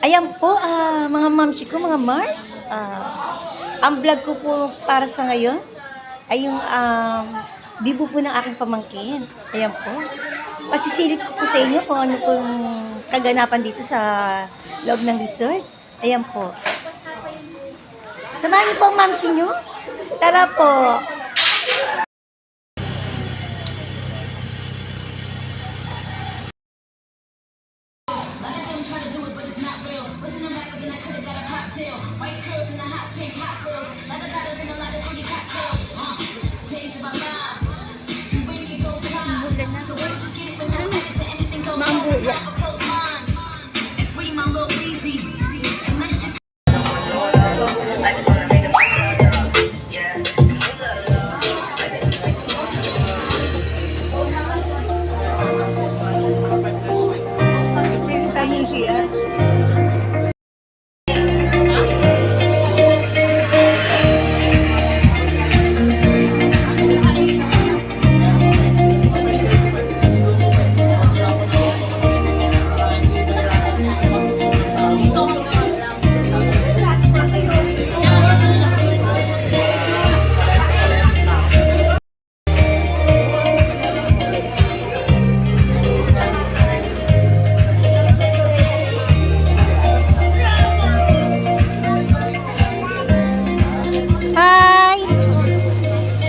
Ayan po, mga mamsi ko, mga Mars. Ang vlog ko po para sa ngayon ay yung bibo po ng aking pamangkin. Ayan po. Pasisilip ko po sa inyo kung ano pong kaganapan dito sa loob ng resort. Ayan po. Samahan niyo po ang mamsi nyo. Tara po.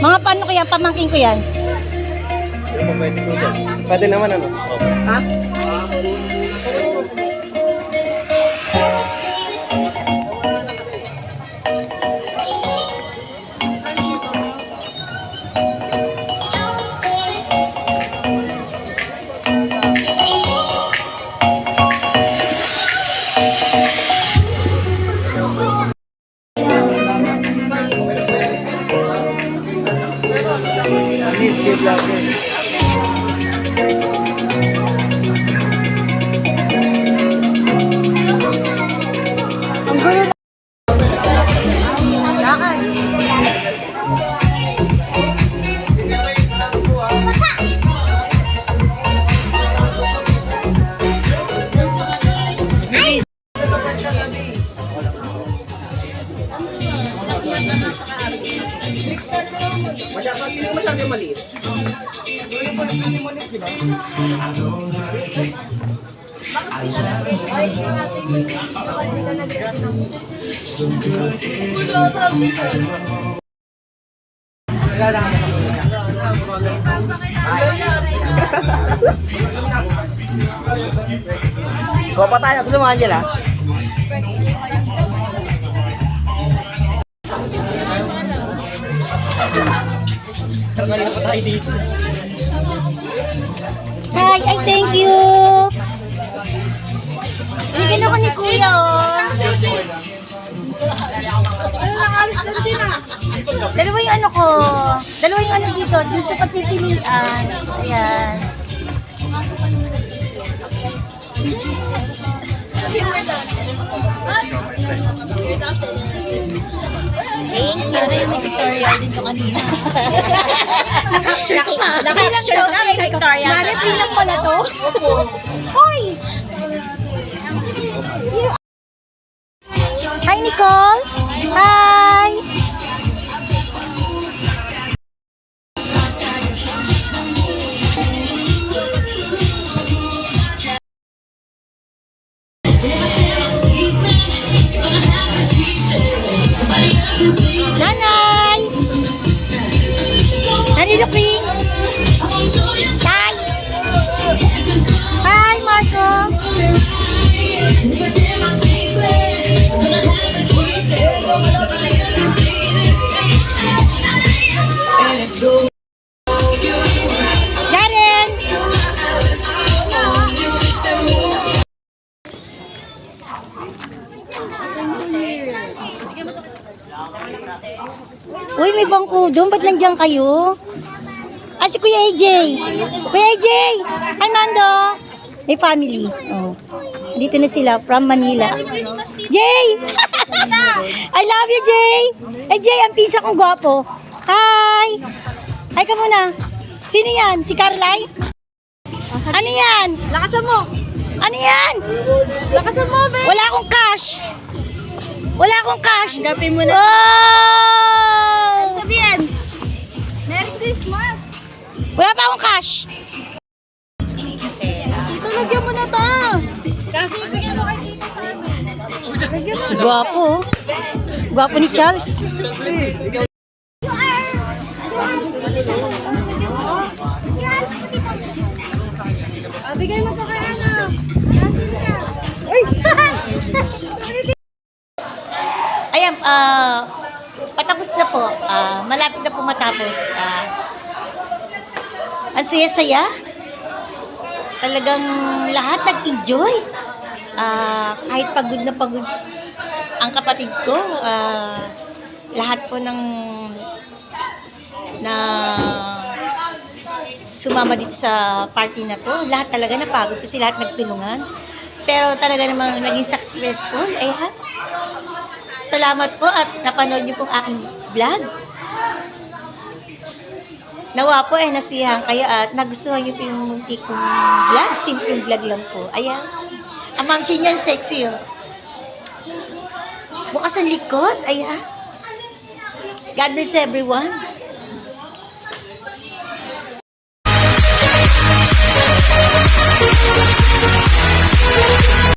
Mga paano ko yan? Pamangkin ko yan. Hindi mo pwede po dyan. Pwede naman ano? Okay. Ha? Please give love in. Ang gulo na. Lakad. Masyadong maliit. Kuha tayo. Gusto mo, Angela? Kanina pa tayo dito. Hi, ay thank you. Bigyan ako ni Kuya, oh. Dalawa yung ano ko. Dalawa yung ano dito. Diyos sa pagpipilian. Ayan. Sana yung may pictorial din ko kanina. Nakapture ko. Nakapture ko kami Victoria. Naripilang ko na to. Hoy! Hi, Nicole! Hi! Nanay! Nanay Luping! Hi! Hi, Marco! Darren! Uy, may bangko doon. Ba't nandiyan kayo? Si Kuya AJ. Kuya AJ! Hi, Mando! May family. Oh. Dito na sila from Manila. Jay! I love you, Jay! Jay, ang pisa kong gwapo. Hi! Hi ka muna. Sino yan? Si Carly? Ano yan? Lakasan mo! Ano yan? Lakas mo, be! Wala akong cash. Wala akong cash. Gapin mo na. Oh! Sabihan! Merry Christmas! Wala pa akong cash. Dito, lagyan mo na to! Kasi bigyan mo kay Tito sa amin. Lagyan mo. Gwapo. Gwapo ni Charles. Bigay mo pa kay ano. Ayan, patapos na po. Malapit na po matapos. Ang saya-saya. Talagang lahat nag-enjoy. Kahit pagod na pagod ang kapatid ko, lahat po ng na sumama dito sa party na to, lahat talaga napagod kasi lahat nagtulungan. Pero talaga namang naging successful. Ayan. Salamat po at napanood niyo pong aking vlog. Nawa po nasiyahan kayo at nagustuhan niyo po yung munti kong vlog. Simpleng vlog lang po. Ayan. Ang mamsi niyan sexy oh. Bukas ang likod. Ayan. God bless everyone.